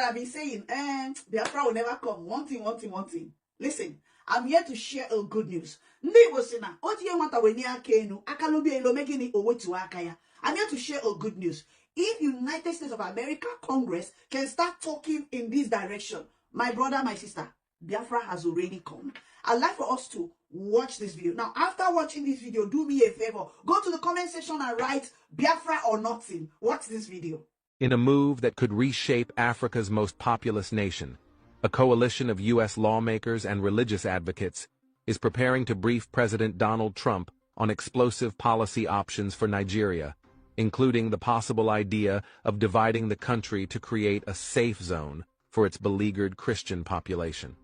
that have been saying, Biafra will never come. One thing. Listen, I'm here to share a good news. I'm here to share a good news. If United States of America Congress can start talking in this direction, my brother, my sister, Biafra has already come. I'd like for us to watch this video. Now, after watching this video, do me a favor. Go to the comment section and write Biafra or nothing. Watch this video. In a move that could reshape Africa's most populous nation, a coalition of U.S. lawmakers and religious advocates is preparing to brief President Donald Trump on explosive policy options for Nigeria, including the possible idea of dividing the country to create a safe zone for its beleaguered Christian population.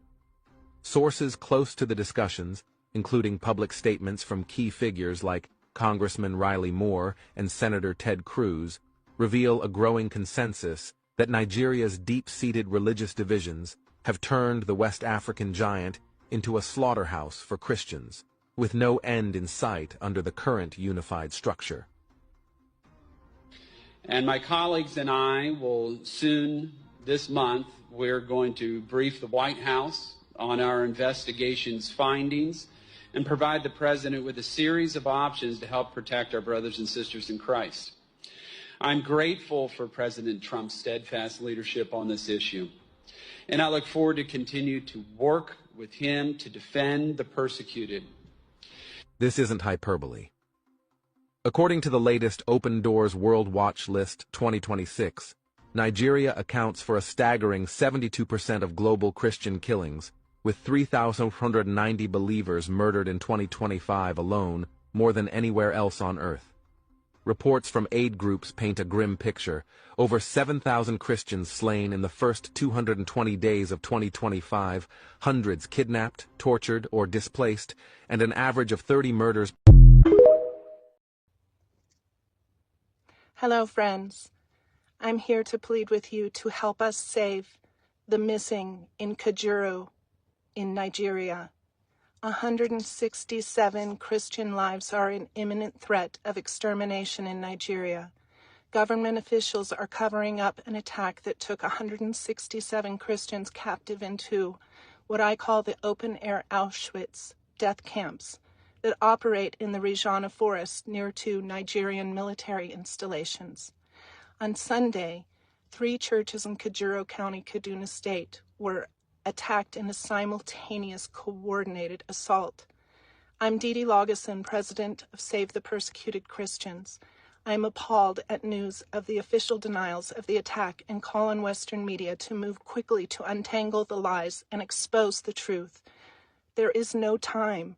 Sources close to the discussions, including public statements from key figures like Congressman Riley Moore and Senator Ted Cruz, reveal a growing consensus that Nigeria's deep-seated religious divisions have turned the West African giant into a slaughterhouse for Christians, with no end in sight under the current unified structure. And my colleagues and I will soon, this month, we're going to brief the White House on our investigation's findings and provide the President with a series of options to help protect our brothers and sisters in Christ. I'm grateful for President Trump's steadfast leadership on this issue, and I look forward to continue to work with him to defend the persecuted. This isn't hyperbole. According to the latest Open Doors World Watch List 2026, Nigeria accounts for a staggering 72% of global Christian killings, with 3,190 believers murdered in 2025 alone, more than anywhere else on Earth. Reports from aid groups paint a grim picture. Over 7,000 Christians slain in the first 220 days of 2025, hundreds kidnapped, tortured, or displaced, and an average of 30 murders. Hello, friends. I'm here to plead with you to help us save the missing in Kajuru, in Nigeria. 167 Christian lives are in imminent threat of extermination in Nigeria. Government officials are covering up an attack that took 167 Christians captive into what I call the open-air Auschwitz death camps that operate in the Rijana forest near to Nigerian military installations. On Sunday, 3 churches in Kajuru County, Kaduna State, were attacked in a simultaneous coordinated assault. I'm Dee Dee Lawgeson, president of Save the Persecuted Christians. I'm appalled at news of the official denials of the attack and call on Western media to move quickly to untangle the lies and expose the truth. There is no time.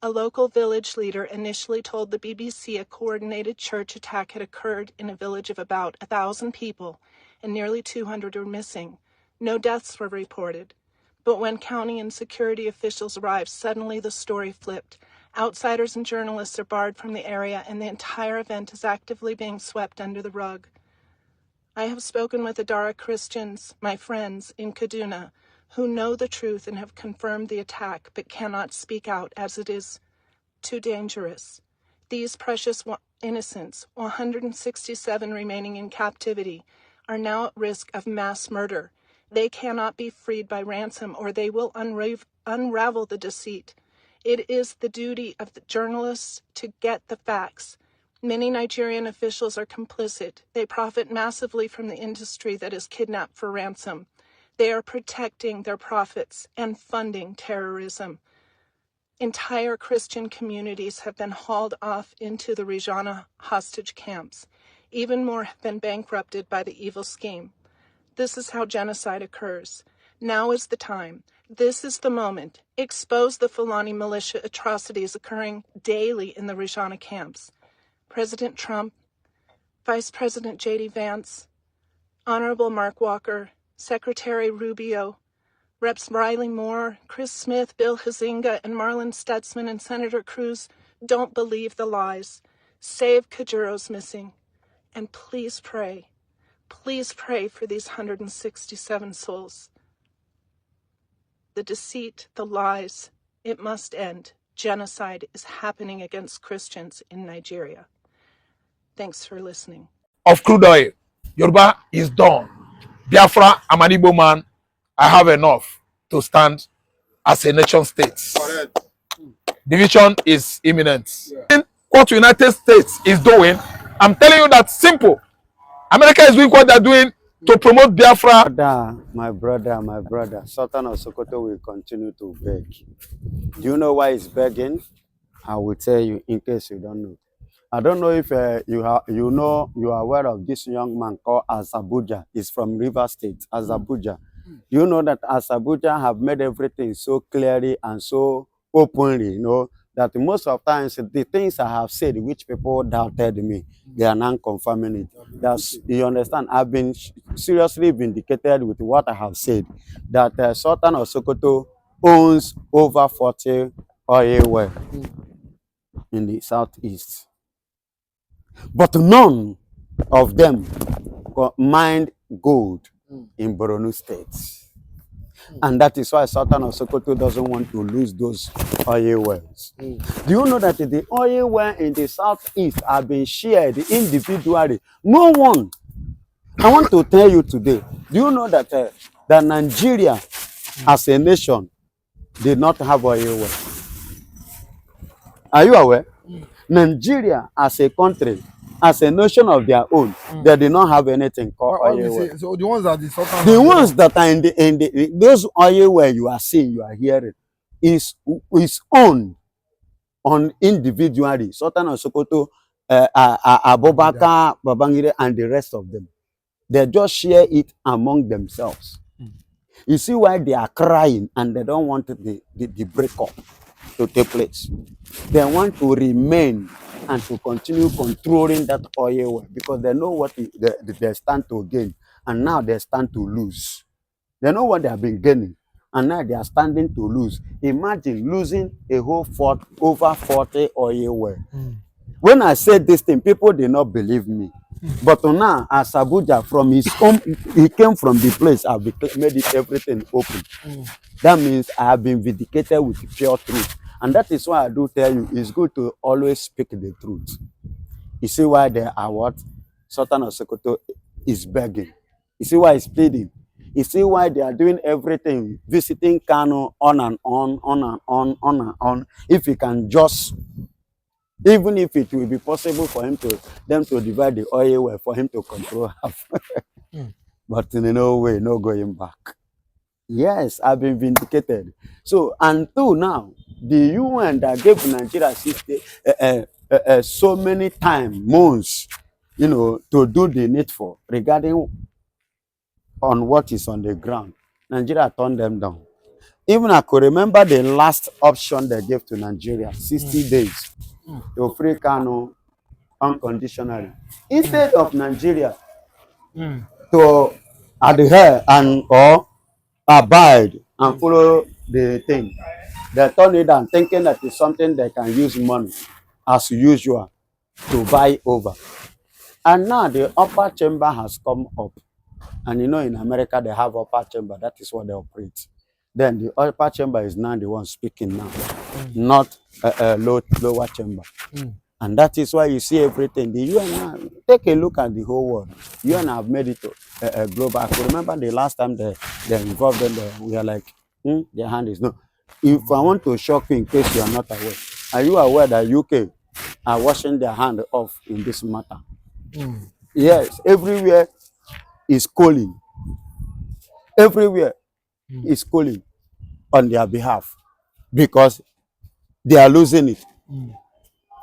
A local village leader initially told the BBC a coordinated church attack had occurred in a village of about 1,000 people and nearly 200 were missing. No deaths were reported. But when county and security officials arrived, suddenly the story flipped. Outsiders and journalists are barred from the area, and the entire event is actively being swept under the rug. I have spoken with Adara Christians, my friends, in Kaduna, who know the truth and have confirmed the attack, but cannot speak out as it is too dangerous. These precious innocents, 167 remaining in captivity, are now at risk of mass murder. They cannot be freed by ransom, or they will unravel the deceit. It is the duty of the journalists to get the facts. Many Nigerian officials are complicit. They profit massively from the industry that is kidnapped for ransom. They are protecting their profits and funding terrorism. Entire Christian communities have been hauled off into the Rijana hostage camps. Even more have been bankrupted by the evil scheme. This is how genocide occurs. Now is the time. This is the moment. Expose the Fulani militia atrocities occurring daily in the Rijana camps. President Trump, Vice President J.D. Vance, Honorable Mark Walker, Secretary Rubio, Reps Riley Moore, Chris Smith, Bill Huizenga, and Marlon Stutzman and Senator Cruz don't believe the lies. Save Kajuru's missing. And please pray. Please pray for these 167 souls. The deceit, the lies, it must end. Genocide is happening against Christians in Nigeria. Thanks for listening. Of crude oil, Yoruba is done. Biafra, I'm an Igbo man. I have enough to stand as a nation state. Correct. Division is imminent. Yeah. What United States is doing, I'm telling you that simple. America is doing what they're doing to promote Biafra. My brother, Sultan of Sokoto will continue to beg. Do you know why he's begging? I will tell you in case you don't know. I don't know if you are aware of this young man called Azabuja. He's from River State, Azabuja. You know that Azabuja have made everything so clearly and so openly, you know, that most of times the things I have said, which people doubted me, they are now confirming it. That's, you understand? I've been seriously vindicated with what I have said, that Sultan of Sokoto owns over 40 oil wells in the southeast. But none of them mined gold in Borno State. And that is why Sultan of Sokoto doesn't want to lose those oil wells. Do you know that the oil well in the southeast have been shared individually? No one. I want to tell you today, do you know that that Nigeria as a nation did not have oil wells? Are you aware? Nigeria as a country, as a nation of their own, they did not have anything called oil well. So the ones that the ones that are in the those oil well you are seeing, you are hearing, is owned on individually. Sultan of Sokoto, Abubakar, Babangida, and the rest of them. They just share it among themselves. You see why they are crying and they don't want the breakup to take place. They want to remain and to continue controlling that oil well because they know what they stand to gain, and now they stand to lose. They know what they have been gaining, and now they are standing to lose. Imagine losing a whole over 40 oil well. When I said this thing, people did not believe me. But now, as Abuja, from his home, he came from the place, I've made it everything open. That means I have been vindicated with pure truth. And that is why I do tell you, it's good to always speak the truth. You see why they are what? Sultan of Sokoto is begging. You see why he's pleading. You see why they are doing everything, visiting Kano on and on. If he can just, even if it will be possible for him them to divide the oil well, for him to control half. But in no way, no going back. Yes, I've been vindicated. So until now, the UN that gave Nigeria so many months, you know, to do the needful regarding on what is on the ground, Nigeria turned them down. Even I could remember the last option they gave to Nigeria, 60 days to free Kano unconditionally. Instead of Nigeria to adhere and or abide and follow the thing, they turn it down, thinking that it's something they can use money as usual to buy over. And now the upper chamber has come up. And you know, in America, they have upper chamber. That is what they operate. Then the upper chamber is now the one speaking now, not a lower chamber. And that is why you see everything. The UN now, take a look at the whole world. UN have made it global. I remember the last time they involved in we are like, their hand is no. If I want to shock you in case you are not aware, are you aware that UK are washing their hand off in this matter? Yes, everywhere is calling. Everywhere is calling on their behalf because they are losing it.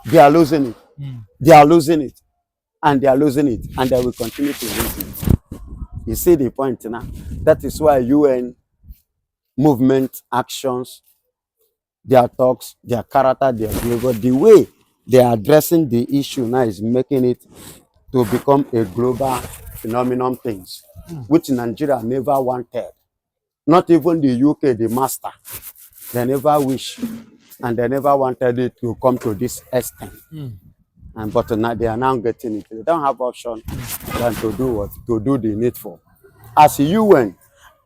They are losing it. They are losing it. And they are losing it. And they will continue to lose it. You see the point now? That is why UN movement actions, their talks, their character, their behavior, the way they are addressing the issue now is making it to become a global phenomenon things, which Nigeria never wanted. Not even the UK, the master. They never wish and they never wanted it to come to this extent. But now they are now getting it. They don't have option than to do what? To do the needful. As UN.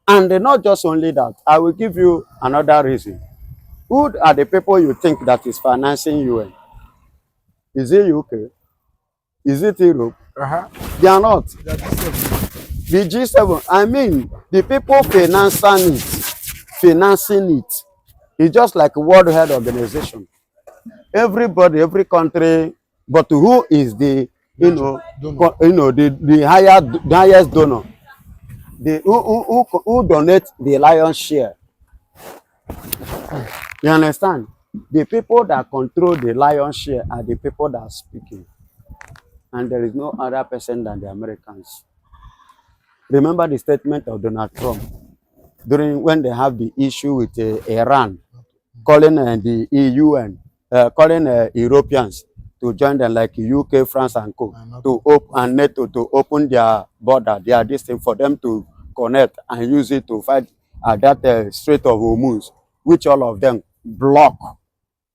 And not just only that, I will give you another reason. Who are the people you think that is financing UN? Is it UK? Is it Europe? They are not. The G7, I mean, the people financing it, it's just like a World Health Organization. Everybody, every country, but who is the, the highest donor? Who donate the lion's share? You understand? The people that control the lion's share are the people that are speaking. And there is no other person than the Americans. Remember the statement of Donald Trump during when they have the issue with Iran, calling the EU and calling Europeans to join them, like UK, France, and Co. to open and NATO to open their border, their distance for them to connect and use it to fight at that Strait of Hormuz, which all of them block.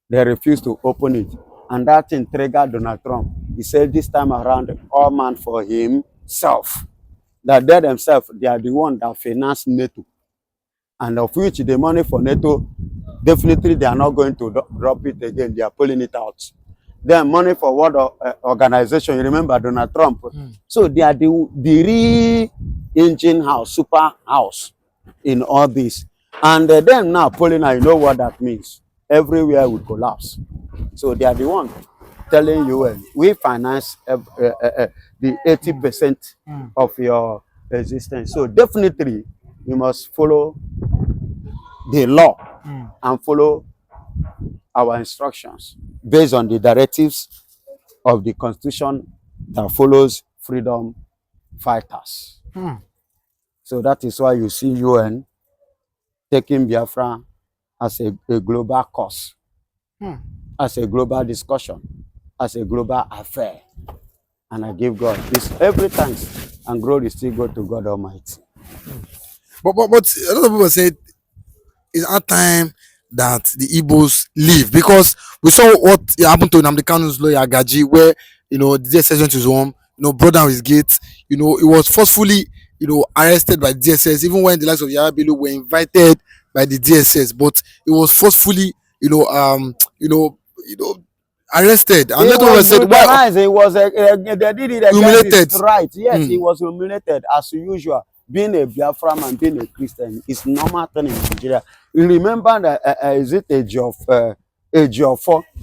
They refuse to open it, and that thing triggered Donald Trump. He said this time around, all man for himself. That they themselves, they are the one that finance NATO, and of which the money for NATO, definitely they are not going to drop it again. They are pulling it out. Then money for World Organization, you remember Donald Trump. So they are the re-engine house, super house in all this. And then now pulling out, you know what that means. Everywhere will collapse. So they are the one telling you, we finance the 80% of your existence. So definitely you must follow the law and follow our instructions based on the directives of the Constitution that follows freedom fighters. So that is why you see UN taking Biafra as a global cause, as a global discussion, as a global affair. And I give God this every thanks and glory still go to God Almighty. But a lot of people say it's our time that the Igbos leave, because we saw what happened to Nnamdi Kanu's lawyer Gaji, where the DSS went to his home, brought down his gate. He was forcefully arrested by DSS, even when the likes of Yahya Bello were invited by the DSS, but it was forcefully arrested. And he was said, why? He was they did it against humiliated. His right. Yes, he was humiliated as usual. Being a Biafra and being a Christian is normal thing in Nigeria. You remember that is it Ejiofor,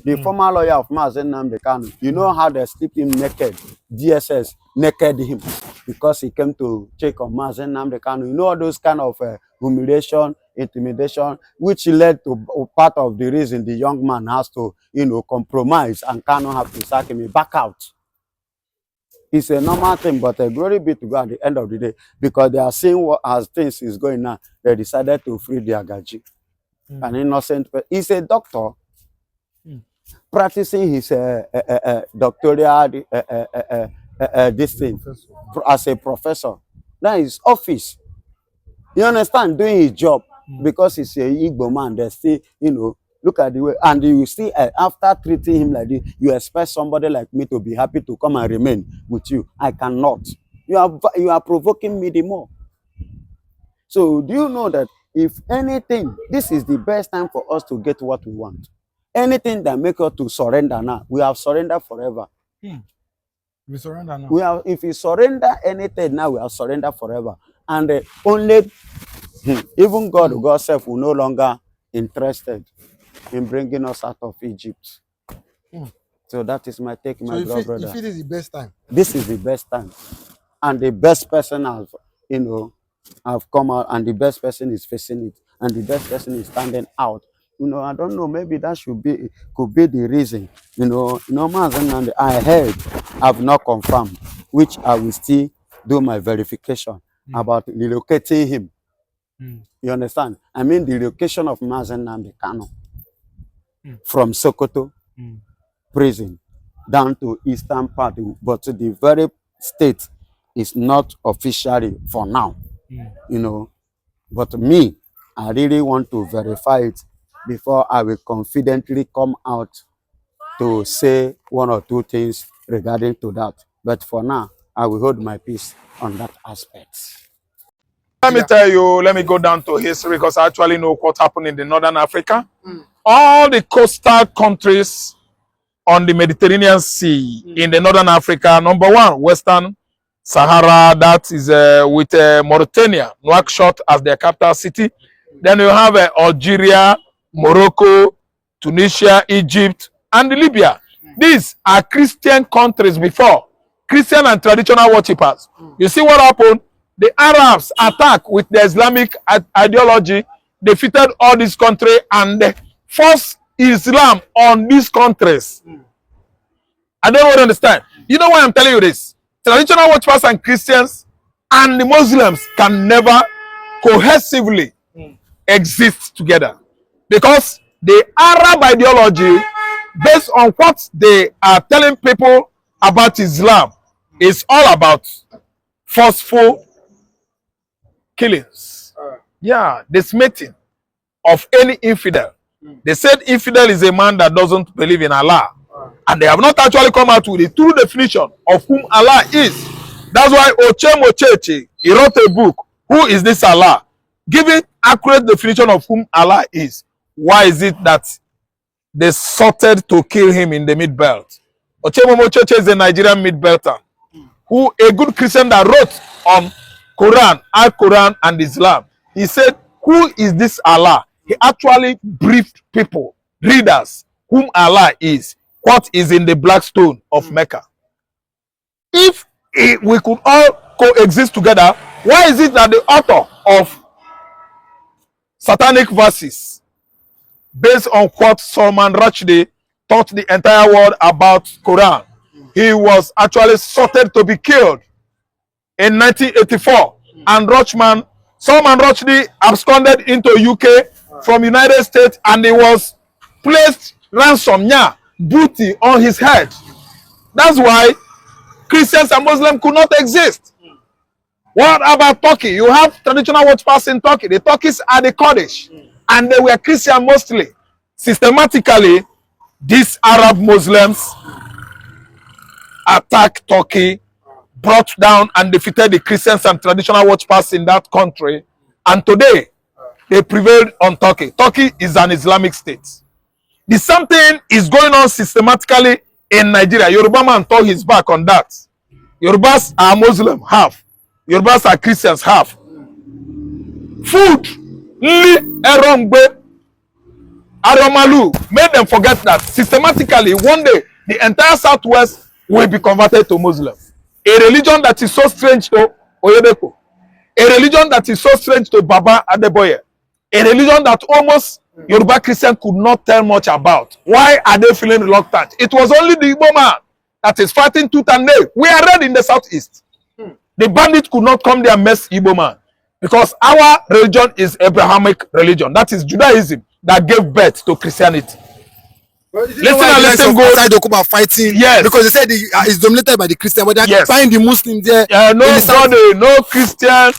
the former lawyer of Mazen Nnamdi Kanu? You know how they stripped him naked. DSS naked him because he came to check on Mazen Nnamdi Kanu. You know all those kind of humiliation, intimidation, which led to part of the reason the young man has to, compromise and Kanu have to sack him back out. It's a normal thing, but a glory be to God at the end of the day, because they are seeing what as things is going now. They decided to free their Gaji, an innocent person. He's a doctor practicing his doctoral this thing as a professor. That is office. You understand? Doing his job because he's a Igbo man. They still, look at the way, and you see after treating him like this, you expect somebody like me to be happy to come and remain with you. I cannot. You are provoking me the more. So do you know that if anything, this is the best time for us to get what we want. Anything that make us to surrender now, we have surrendered forever. We surrender now. If we surrender anything now, we have surrendered forever. And only even God self will no longer interested in bringing us out of Egypt. So that is my take, my brother. You feel this is the best time? This is the best time. And the best person has, have come out, and the best person is facing it, and the best person is standing out. I don't know, maybe that could be the reason. I heard, I've not confirmed, which I will still do my verification about relocating him. You understand? I mean the relocation of Mazen Nnamdi Kanu from Sokoto prison down to eastern part, but the very state is not officially for now. But me, I really want to verify it before I will confidently come out to say one or two things regarding to that. But for now, I will hold my peace on that aspect. Let me tell you, let me go down to history, because I actually know what happened in the Northern Africa. All the coastal countries on the Mediterranean Sea in the Northern Africa, number one, Western Sahara, that is with Mauritania, Nouakchott as their capital city. Then you have Algeria, Morocco, Tunisia, Egypt, and Libya. These are Christian countries before, Christian and traditional worshippers. You see what happened? The Arabs attacked with the Islamic ideology, defeated all these countries, and they forced Islam on these countries. I don't really understand. You know why I'm telling you this? Traditional worshippers and Christians and the Muslims can never cohesively exist together, because the Arab ideology, based on what they are telling people about Islam, is all about forceful killings. Yeah, dismissing of any infidel. They said infidel is a man that doesn't believe in Allah. And they have not actually come out with the true definition of whom Allah is. That's why Oche Mochechi, he wrote a book, Who is this Allah? Giving accurate definition of whom Allah is. Why is it that they sorted to kill him in the mid-belt? Oche Mochechi is a Nigerian mid-belter, who a good Christian that wrote on Quran, Al-Quran and Islam. He said, who is this Allah? He actually briefed people, readers, whom Allah is. What is in the black stone of Mecca? If we could all coexist together, why is it that the author of satanic verses, based on what Salman Rushdie taught the entire world about Quran, he was actually sorted to be killed in 1984, and Salman Rushdie absconded into UK from United States, and he was placed ransom, booty on his head. That's why Christians and Muslims could not exist. What about Turkey? You have traditional worshippers in Turkey. The Turkish are the Kurdish, and they were Christian mostly. Systematically, these Arab Muslims attacked Turkey, brought down and defeated the Christians and traditional worshippers in that country, and today they prevailed on Turkey. Turkey is an Islamic state. The same thing is going on systematically in Nigeria. Yoruba man turned his back on that. Yorubas are Muslim, half. Yorubas are Christians, half. Food, Erongbe, Aromalu, made them forget that systematically one day the entire Southwest will be converted to Muslim. A religion that is so strange to Oyedeko. A religion that is so strange to Baba Adeboye. A religion that almost Yoruba Christian could not tell much about. Why are they feeling reluctant? It was only the Igbo man that is fighting tooth and nail. We are red in the southeast. The bandit could not come there and mess Igbo man, because our religion is Abrahamic religion. That is Judaism that gave birth to Christianity. Well, listen go outside Okuba fighting. Yes, because they said it's dominated by the Christian, but they find the Muslims there. No Christian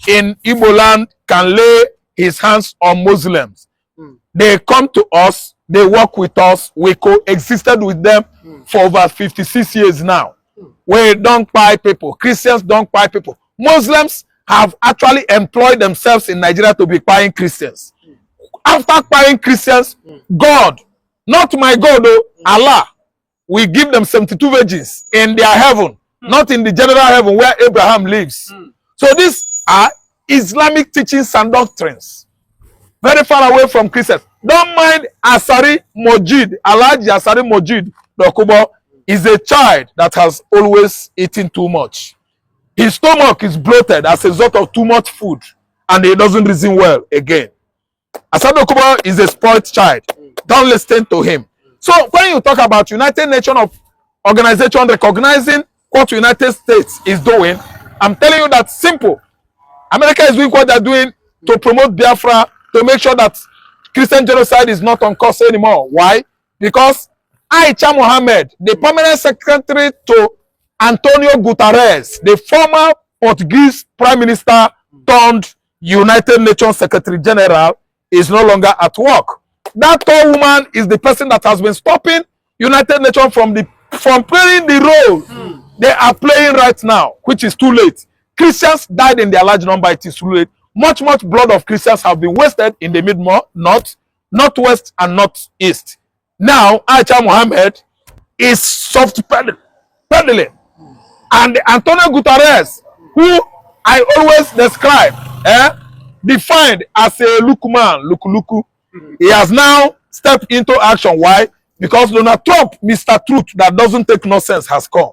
in Igbo land can lay his hands on Muslims. They come to us, they work with us, we coexisted with them for over 56 years now. We don't buy people. Christians don't buy people. Muslims have actually employed themselves in Nigeria to be buying Christians. After buying Christians, God, not my God, though, Allah, we give them 72 virgins in their heaven, not in the general heaven where Abraham lives. So these are Islamic teachings and doctrines, very far away from Christians. Don't mind Asari Mojid. Alhaji Asari Mojid Dokubo is a child that has always eaten too much. His stomach is bloated as a result of too much food, and he doesn't reason well again. Asari Dokubo is a spoiled child. Don't listen to him. So when you talk about United Nations organization recognizing what United States is doing, I'm telling you that simple. America is doing what they're doing to promote Biafra, to make sure that Christian genocide is not on course anymore. Why? Because Aisha Mohammed, the permanent secretary to Antonio Guterres, the former Portuguese prime minister turned United Nations Secretary General, is no longer at work. That tall woman is the person that has been stopping United Nations from playing the role they are playing right now, which is too late. Christians died in their large number. It is too late. Much blood of Christians have been wasted in the mid-north, northwest, and northeast. Now, Aisha Mohammed is soft peddling. And Antonio Guterres, who I always describe, defined as a luku, he has now stepped into action. Why? Because Donald Trump, Mr. Truth, that doesn't take nonsense, has come.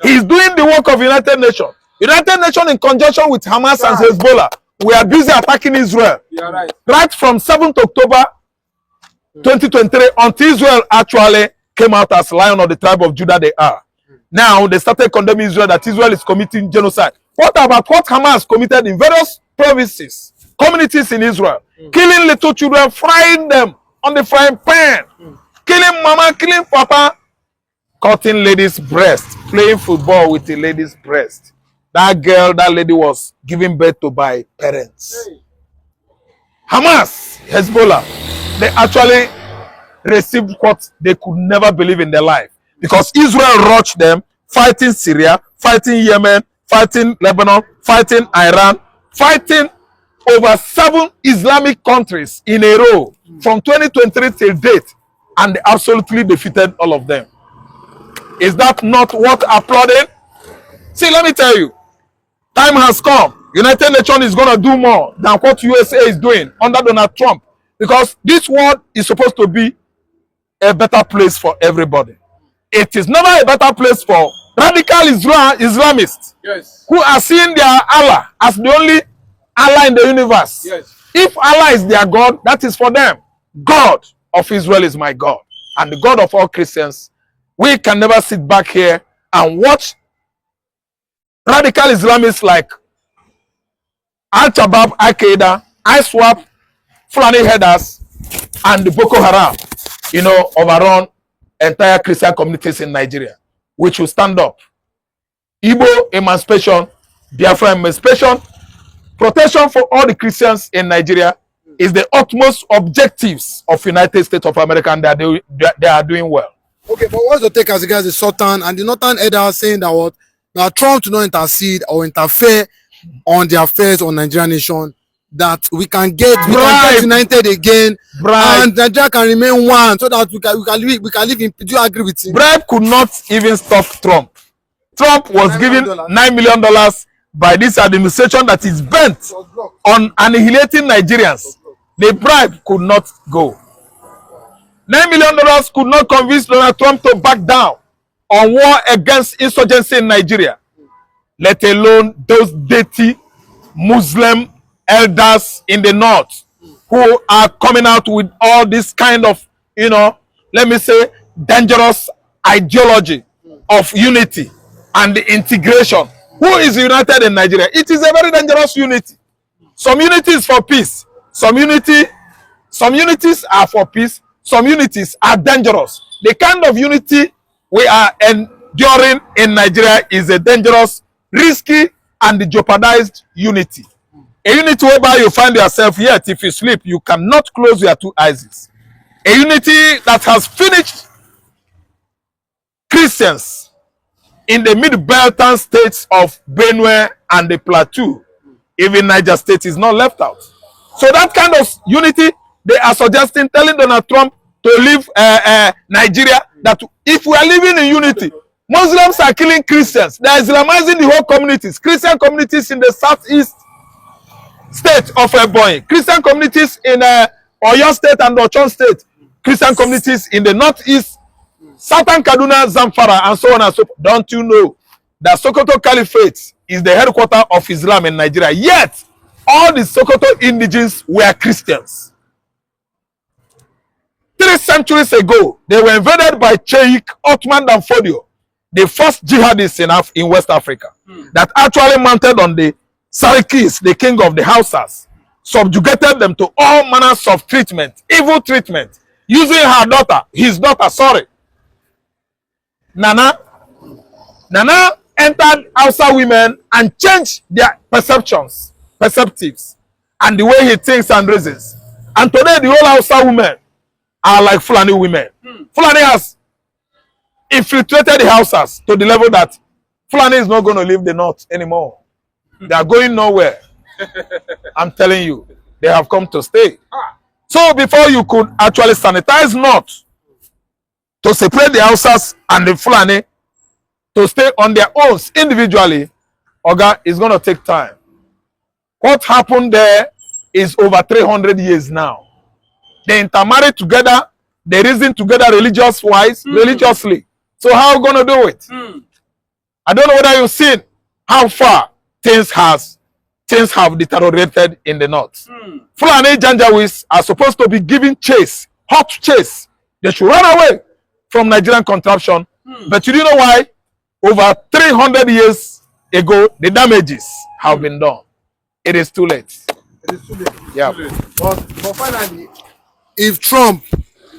He's doing the work of United Nations. United Nations in conjunction with Hamas and Hezbollah, we are busy attacking Israel. Right from 7th October 2023 until Israel actually came out as Lion of the tribe of Judah they are. Now they started condemning Israel that Israel is committing genocide. What about what Hamas committed in various provinces, communities in Israel? Killing little children, frying them on the frying pan. Killing mama, killing papa. Cutting ladies' breast, playing football with a lady's breast. That girl, that lady was given birth to by parents. Hamas, Hezbollah, they actually received what they could never believe in their life. Because Israel rushed them, fighting Syria, fighting Yemen, fighting Lebanon, fighting Iran, fighting over 7 Islamic countries in a row from 2023 till date. And they absolutely defeated all of them. Is that not what applauding? See, let me tell you. Time has come. United Nations is going to do more than what USA is doing under Donald Trump. Because this world is supposed to be a better place for everybody. It is never a better place for radical Islamists who are seeing their Allah as the only Allah in the universe. If Allah is their God, that is for them. God of Israel is my God. And the God of all Christians. We can never sit back here and watch radical Islamists like Al-Shabaab, Al-Qaeda, ISWAP, Fulani headers, and the Boko Haram, overrun entire Christian communities in Nigeria. We should stand up. Igbo emancipation, Biafra emancipation, protection for all the Christians in Nigeria is the utmost objectives of United States of America, and they are doing well. Okay, but what's the take as regards the Sultan and the Northern elders saying that what now Trump to not intercede or interfere on the affairs of Nigerian nation, that we can get united again, and Nigeria can remain one, so that we can live in. Do you agree with him? Bribe could not even stop Trump. Trump was given $9 million by this administration that is bent on annihilating Nigerians. The bribe could not go. $9 million could not convince Donald Trump to back down on war against insurgency in Nigeria, let alone those dirty Muslim elders in the north who are coming out with all this kind of, let me say, dangerous ideology of unity and the integration. Who is united in Nigeria? It is a very dangerous unity. Some unity is for peace. Some unities are for peace. Some unities are dangerous. The kind of unity we are enduring in Nigeria is a dangerous, risky, and jeopardized unity. A unity whereby you find yourself, yet if you sleep, you cannot close your 2 eyes. A unity that has finished Christians in the mid-Beltan states of Benue and the Plateau. Even Niger State is not left out. So that kind of unity, they are suggesting, telling Donald Trump to leave Nigeria, that if we are living in unity, Muslims are killing Christians. They are Islamizing the whole communities. Christian communities in the southeast state of Ebonyi, Christian communities in Oyo State and Ochon State, Christian communities in the northeast, southern Kaduna, Zamfara, and so on and so forth. Don't you know that Sokoto Caliphate is the headquarters of Islam in Nigeria? Yet, all the Sokoto indigenes were Christians. 3 centuries ago, they were invaded by Sheikh Ottoman Dan Fodio, the first jihadists in West Africa, that actually mounted on the Sarikis, the king of the Hausas, subjugated them to all manners of treatment, evil treatment, using his daughter, Nana entered Hausa women and changed their perceptives, and the way he thinks and reasons. And today, the whole Hausa women are like Fulani women. Fulani has infiltrated the Hausas to the level that Fulani is not going to leave the north anymore. They are going nowhere. I'm telling you, they have come to stay. So before you could actually sanitize north to separate the Hausas and the Fulani, to stay on their own individually, Oga, is going to take time. What happened there is over 300 years now. They intermarried together, they reasoned together religiously. So how are we going to do it? I don't know whether you've seen how far things have deteriorated in the north. Fulani Janjaweeds are supposed to be giving chase, hot chase. They should run away from Nigerian contraption. But you know why? Over 300 years ago, the damages have been done. It is too late. It is too late. Yeah. But finally, if Trump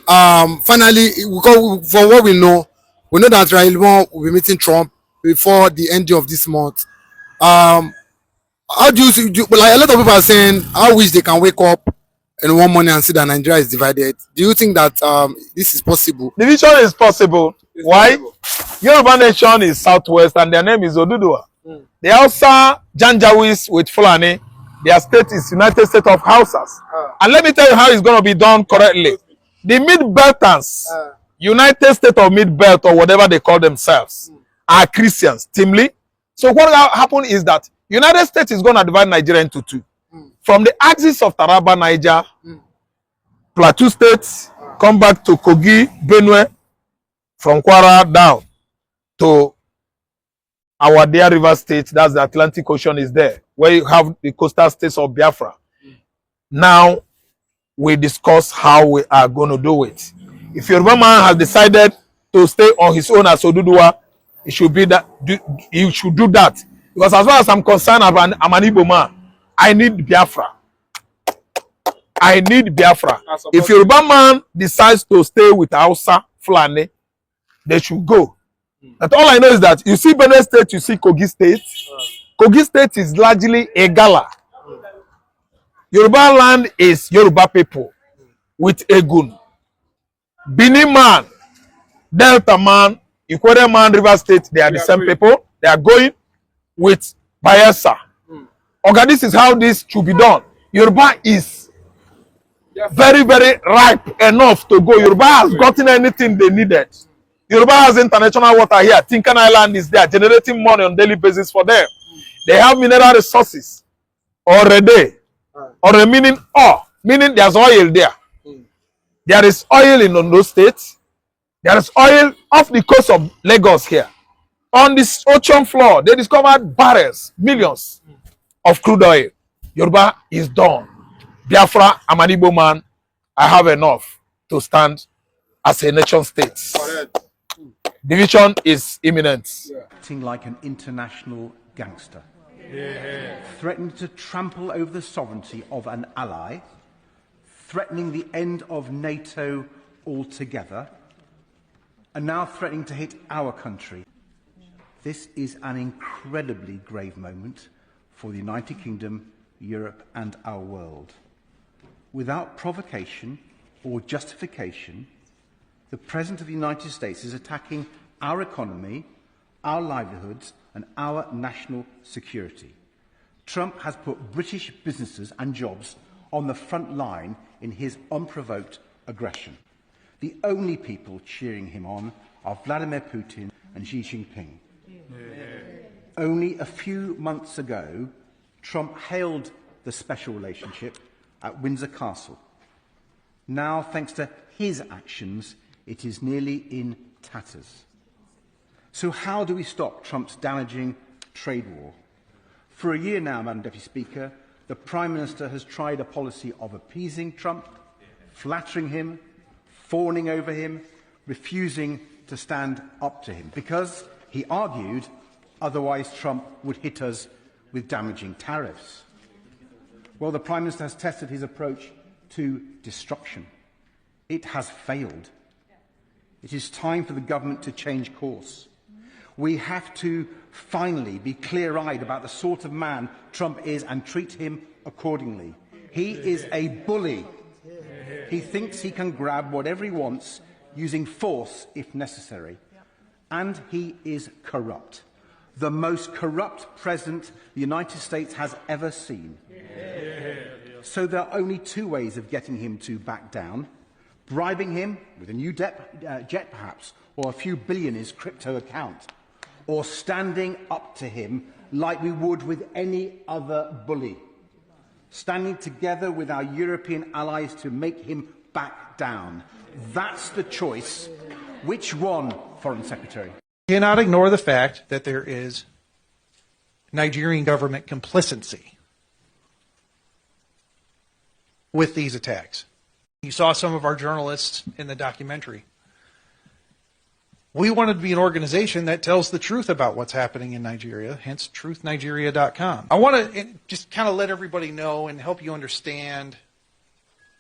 finally, for what we know that Railmo will be meeting Trump before the end of this month. How do you see, like a lot of people are saying, I wish they can wake up in one morning and see that Nigeria is divided. Do you think that this is possible? Division is possible. Why? Yoruba nation is southwest and their name is Oduduwa. The Hausa Janjaweeds with Fulani, their state is United States of Hausas. And let me tell you how it's going to be done correctly. The Mid-Beltans, United States of Mid-Belt or whatever they call themselves, are Christians, timely. So what will happen is that United States is going to divide Nigeria into two. From the axis of Taraba, Niger, Plateau State, come back to Kogi, Benue, from Kwara down to our dear river state, that's the Atlantic Ocean is there, where you have the coastal states of Biafra. Now, we discuss how we are going to do it. If Yoruba man has decided to stay on his own as Oduduwa, it should be that he should do that. Because as far as I'm concerned, I'm an Igbo man. I need Biafra. I need Biafra. If Yoruba man decides to stay with Hausa, Fulani, they should go. But all I know is that you see Benue State, you see Kogi State. Kogi State is largely a gala. Yoruba land is Yoruba people with Egun. Bini man, Delta man, Ikwere man, River State, they are the same people. They are going with Bayelsa. Okay, this is how this should be done. Yoruba is very, very ripe enough to go. Yoruba has gotten anything they needed. Yoruba has international water here. Tinkan Island is there, generating money on a daily basis for them. They have mineral resources already. Or meaning there's oil there. There is oil in Ondo State. There is oil off the coast of Lagos here. On this ocean floor, they discovered barrels, millions of crude oil. Yoruba is done. Biafra, I'm an Igbo man. I have enough to stand as a nation state. Division is imminent. Acting like an international gangster. Threatening to trample over the sovereignty of an ally. Threatening the end of NATO altogether. And now threatening to hit our country. This is an incredibly grave moment for the United Kingdom, Europe and our world. Without provocation or justification, the President of the United States is attacking our economy, our livelihoods and our national security. Trump has put British businesses and jobs on the front line in his unprovoked aggression. The only people cheering him on are Vladimir Putin and Xi Jinping. Only a few months ago, Trump hailed the special relationship at Windsor Castle. Now, thanks to his actions, it is nearly in tatters. So how do we stop Trump's damaging trade war? For a year now, Madam Deputy Speaker, the Prime Minister has tried a policy of appeasing Trump, flattering him, fawning over him, refusing to stand up to him, because, he argued, otherwise Trump would hit us with damaging tariffs. Well, the Prime Minister has tested his approach to destruction. It has failed. It is time for the government to change course. We have to finally be clear-eyed about the sort of man Trump is and treat him accordingly. He is a bully. He thinks he can grab whatever he wants using force if necessary. And he is corrupt. The most corrupt president the United States has ever seen. So there are only two ways of getting him to back down: bribing him with a new jet perhaps, or a few billion in his crypto account, or standing up to him like we would with any other bully. Standing together with our European allies to make him back down. That's the choice. Which one, Foreign Secretary? You cannot ignore the fact that there is Nigerian government complicity with these attacks. You saw some of our journalists in the documentary. We wanted to be an organization that tells the truth about what's happening in Nigeria, hence truthnigeria.com. I want to just kind of let everybody know and help you understand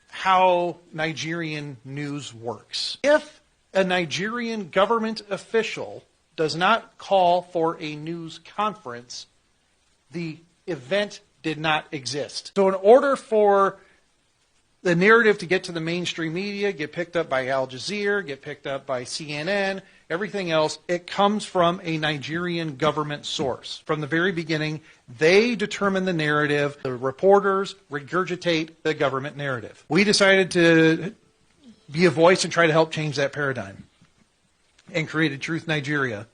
how Nigerian news works. If a Nigerian government official does not call for a news conference, the event did not exist. So in order for the narrative to get to the mainstream media, get picked up by Al Jazeera, get picked up by CNN, everything else, it comes from a Nigerian government source. From the very beginning, they determine the narrative. The reporters regurgitate the government narrative. We decided to be a voice and try to help change that paradigm and created Truth Nigeria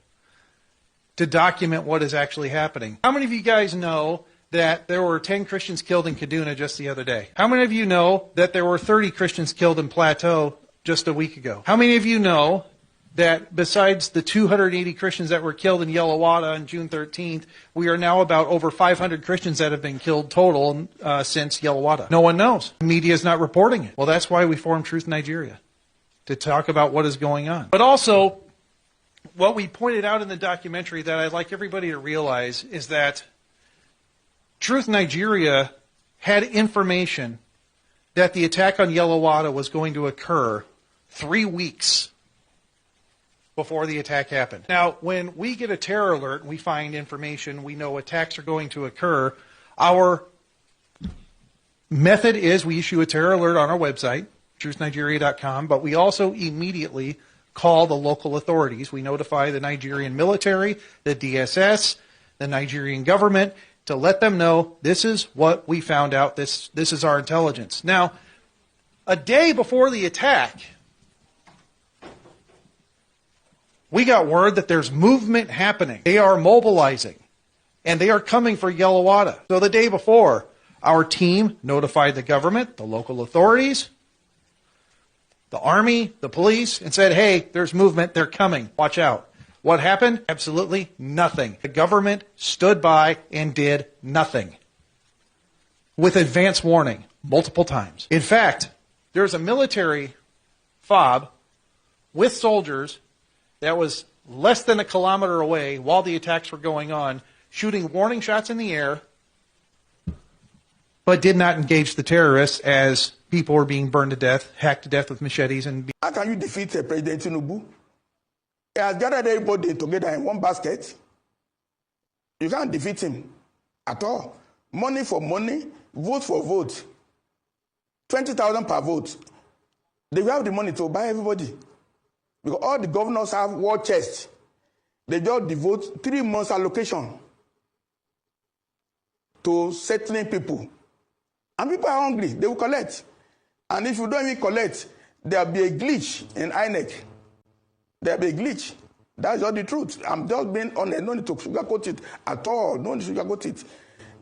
to document what is actually happening. How many of you guys know that there were 10 Christians killed in Kaduna just the other day? How many of you know that there were 30 Christians killed in Plateau just a week ago? How many of you know that besides the 280 Christians that were killed in Yellowwater on June 13th, we are now about over 500 Christians that have been killed total since Yellowwater? No one knows. The media is not reporting it. Well, that's why we formed Truth Nigeria, to talk about what is going on. But also, what we pointed out in the documentary that I'd like everybody to realize is that Truth Nigeria had information that the attack on Yellowwater was going to occur 3 weeks before the attack happened. Now, when we get a terror alert and we find information, we know attacks are going to occur, our method is we issue a terror alert on our website, truthnigeria.com, but we also immediately call the local authorities. We notify the Nigerian military, the DSS, the Nigerian government, to let them know this is what we found out, this is our intelligence. Now, a day before the attack, we got word that there's movement happening. They are mobilizing, and they are coming for Yellowwater. So the day before, our team notified the government, the local authorities, the army, the police, and said, hey, there's movement, they're coming, watch out. What happened? Absolutely nothing. The government stood by and did nothing with advance warning multiple times. In fact, there's a military fob with soldiers that was less than a kilometer away while the attacks were going on, shooting warning shots in the air, but did not engage the terrorists as people were being burned to death, hacked to death with machetes. And how can you defeat President Tinubu? He has gathered everybody together in one basket. You can't defeat him at all. Money for money, vote for vote. 20,000 per vote. They will have the money to buy everybody. Because all the governors have war chests. They just devote 3 months allocation to settling people. And people are hungry. They will collect. And if you don't even collect, there will be a glitch in INEC. There will be a glitch. That's just the truth. I'm just being honest. No need to sugarcoat it at all. No need to sugarcoat it.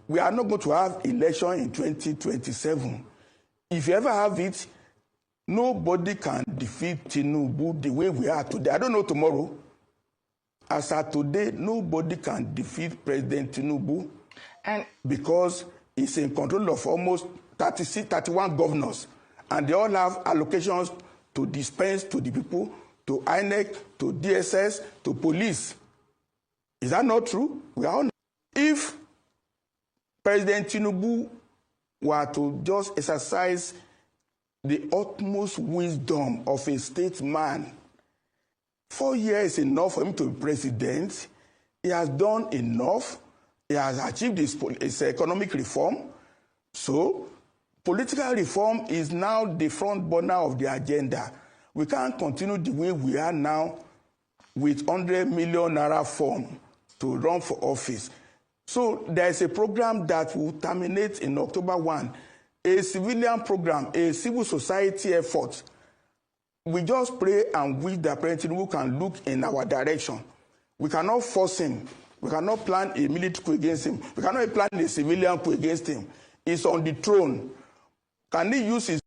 We are not going to have election in 2027. If you ever have it, nobody can defeat Tinubu the way we are today. I don't know tomorrow. As of today, nobody can defeat President Tinubu, and because he's in control of almost 31 governors, and they all have allocations to dispense to the people, to INEC, to DSS, to police. Is that not true? We are on. If President Tinubu were to just exercise the utmost wisdom of a statesman, 4 years is enough for him to be president. He has done enough. He has achieved his economic reform. So, political reform is now the front burner of the agenda. We can't continue the way we are now with 100 million naira form to run for office. So there is a program that will terminate in October 1, a civilian program, a civil society effort. We just pray and wish that President Tinubu can look in our direction. We cannot force him. We cannot plan a military coup against him. We cannot plan a civilian coup against him. He's on the throne. Can he use his